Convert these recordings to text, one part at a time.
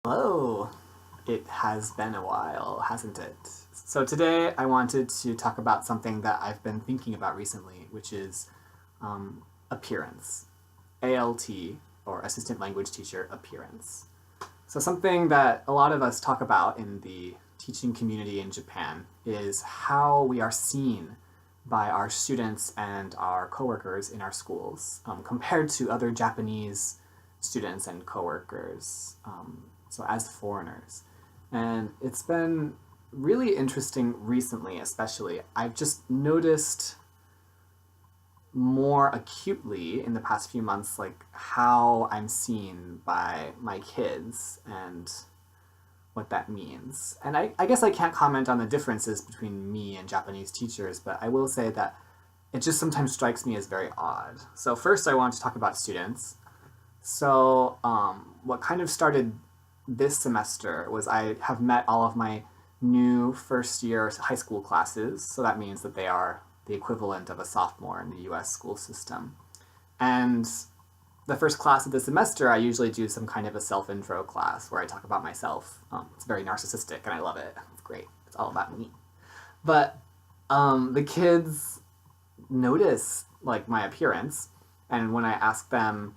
Hello! It has been a while, hasn't it? So today I wanted to talk about something that I've been thinking about recently, which is appearance. ALT, or Assistant Language Teacher Appearance. So something that a lot of us talk about in the teaching community in Japan is how we are seen by our students and our coworkers in our schools compared to other Japanese students and coworkers, so as foreigners. And it's been really interesting recently, especially. I've just noticed more acutely in the past few months, like how I'm seen by my kids and what that means. And I guess I can't comment on the differences between me and Japanese teachers, but I will say that it just sometimes strikes me as very odd. So first I want to talk about students. So what kind of started this semester was I have met all of my new first year high school classes. So that means that they are the equivalent of a sophomore in the US school system. And the first class of the semester, I usually do some kind of a self-intro class where I talk about myself. It's very narcissistic and I love it. It's great. It's all about me. But the kids notice like my appearance, and when I ask them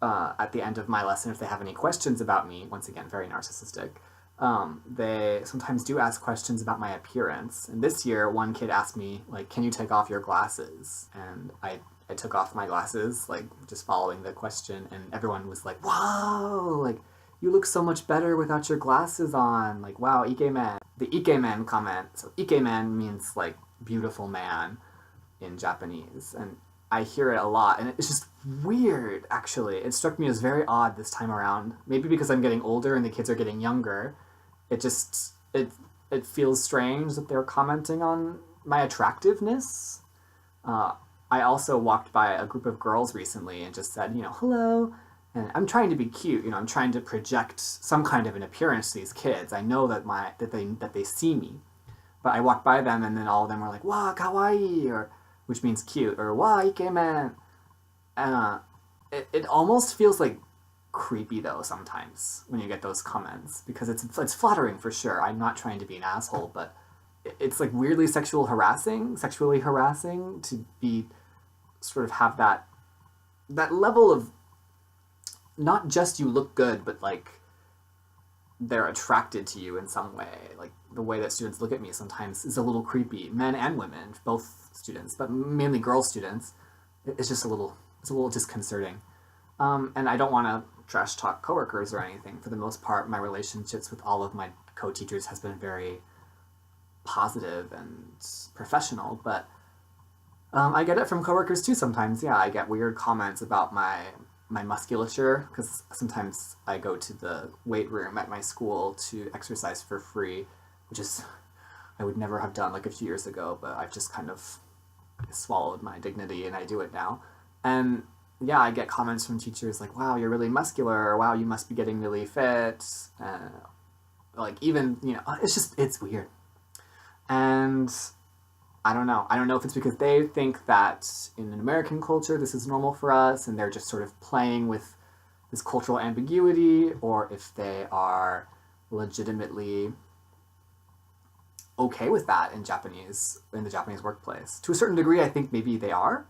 at the end of my lesson if they have any questions about me, once again, very narcissistic, they sometimes do ask questions about my appearance. And this year, one kid asked me, like, can you take off your glasses? And I took off my glasses, like, just following the question, and everyone was like, whoa, like, you look so much better without your glasses on. Like, wow, ikemen. The ikemen comment. So ikemen means, like, beautiful man in Japanese. And I hear it a lot, and it's just weird, actually. It struck me as very odd this time around. Maybe because I'm getting older and the kids are getting younger. It feels strange that they're commenting on my attractiveness. Uh, I also walked by a group of girls recently and just said, hello. And I'm trying to be cute, I'm trying to project some kind of an appearance to these kids. I know that they see me. But I walked by them and then all of them were like, "Wow, kawaii," or which means cute, or "Wow, ikemen." Uh, it almost feels like creepy though sometimes when you get those comments, because it's flattering for sure. I'm not trying to be an asshole, but it's like weirdly sexually harassing to be sort of have that level of not just you look good, but like they're attracted to you in some way. Like the way that students look at me sometimes is a little creepy. Men and women, both students, but mainly girl students. It's a little disconcerting. And I don't want to trash talk coworkers or anything. For the most part, my relationships with all of my co-teachers has been very positive and professional. But I get it from coworkers too sometimes. Yeah, I get weird comments about my musculature, because sometimes I go to the weight room at my school to exercise for free, which is I would never have done like a few years ago, but I've just kind of swallowed my dignity and I do it now. And yeah, I get comments from teachers like, "Wow, you're really muscular," or "Wow, you must be getting really fit." Like even it's weird, and I don't know. I don't know if it's because they think that in an American culture this is normal for us and they're just sort of playing with this cultural ambiguity, or if they are legitimately okay with that in the Japanese workplace. To a certain degree, I think maybe they are.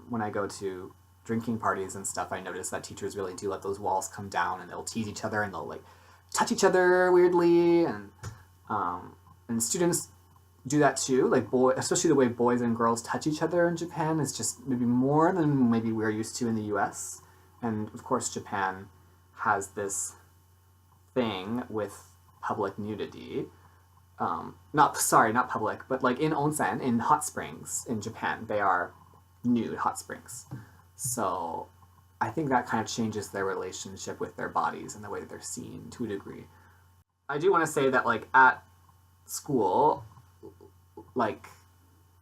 When I go to drinking parties and stuff, I notice that teachers really do let those walls come down, and they'll tease each other and they'll like touch each other weirdly, and students do that too. Like especially the way boys and girls touch each other in Japan is just maybe more than maybe we're used to in the U.S. And of course, Japan has this thing with public nudity. Not public, but like in onsen, in hot springs in Japan, they are nude hot springs. So I think that kind of changes their relationship with their bodies and the way that they're seen to a degree. I do want to say that like at school, like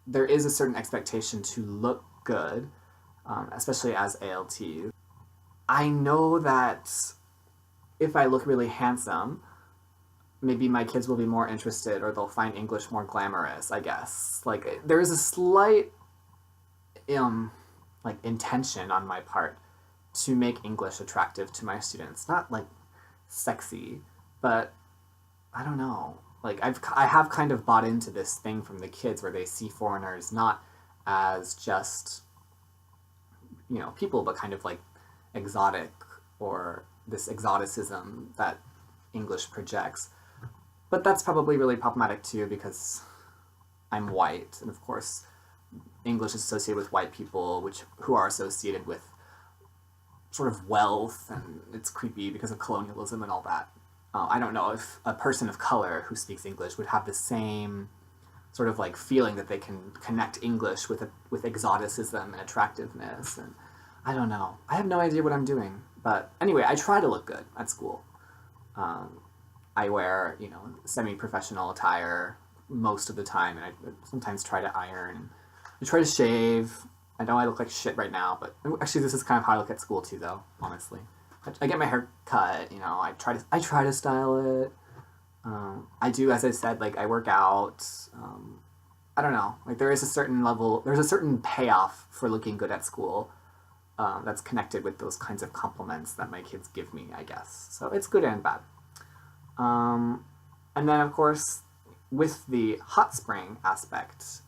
there is a certain expectation to look good, especially as ALT. I know that if I look really handsome, maybe my kids will be more interested, or they'll find English more glamorous, I guess. Like there is a slight intention on my part to make English attractive to my students. Not like sexy, but I don't know. Like I have kind of bought into this thing from the kids where they see foreigners not as just, you know, people, but kind of like exotic, or this exoticism that English projects. But that's probably really problematic too, because I'm white, and of course English is associated with white people, who are associated with sort of wealth, and it's creepy because of colonialism and all that. I don't know if a person of color who speaks English would have the same sort of like feeling that they can connect English with exoticism and attractiveness, and I don't know. I have no idea what I'm doing, but anyway, I try to look good at school. I wear, you know, semi-professional attire most of the time, and I sometimes try to iron. I try to shave. I know I look like shit right now, but actually this is kind of how I look at school too, though, honestly. I get my hair cut, you know, I try to style it. I do, as I said, like, I work out. I don't know, like, there's a certain payoff for looking good at school that's connected with those kinds of compliments that my kids give me, I guess. So it's good and bad. And then, of course, with the hot spring aspect,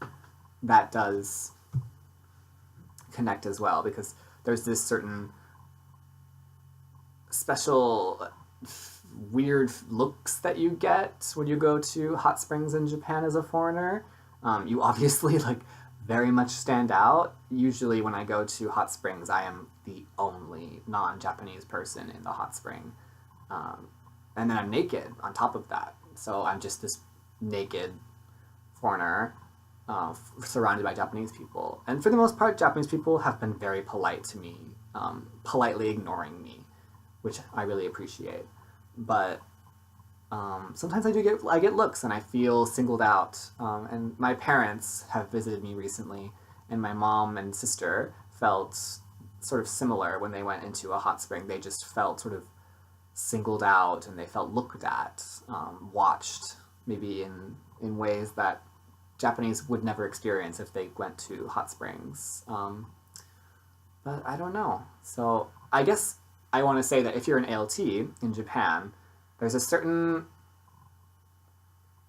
that does connect as well, because there's this certain special weird looks that you get when you go to hot springs in Japan as a foreigner. You obviously like very much stand out. Usually when I go to hot springs, I am the only non-Japanese person in the hot spring. And then I'm naked on top of that. So I'm just this naked foreigner surrounded by Japanese people. And for the most part, Japanese people have been very polite to me, politely ignoring me, which I really appreciate. But sometimes I get looks, and I feel singled out. And my parents have visited me recently, and my mom and sister felt sort of similar when they went into a hot spring. They just felt sort of singled out, and they felt looked at, watched, maybe in ways that Japanese would never experience if they went to hot springs. But I don't know. So I guess I want to say that if you're an ALT in Japan, there's a certain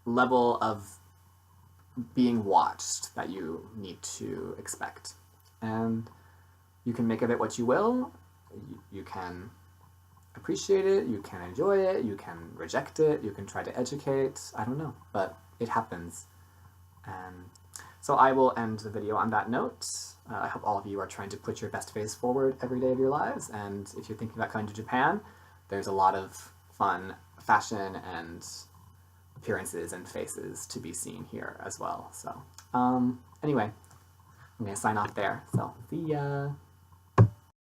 level of being watched that you need to expect. And you can make of it what you will. You can appreciate it, you can enjoy it, you can reject it, you can try to educate. I don't know, but it happens. And so I will end the video on that note. I hope all of you are trying to put your best face forward every day of your lives, and if you're thinking about coming to Japan, there's a lot of fun fashion and appearances and faces to be seen here as well. So anyway, I'm going to sign off there. So see ya!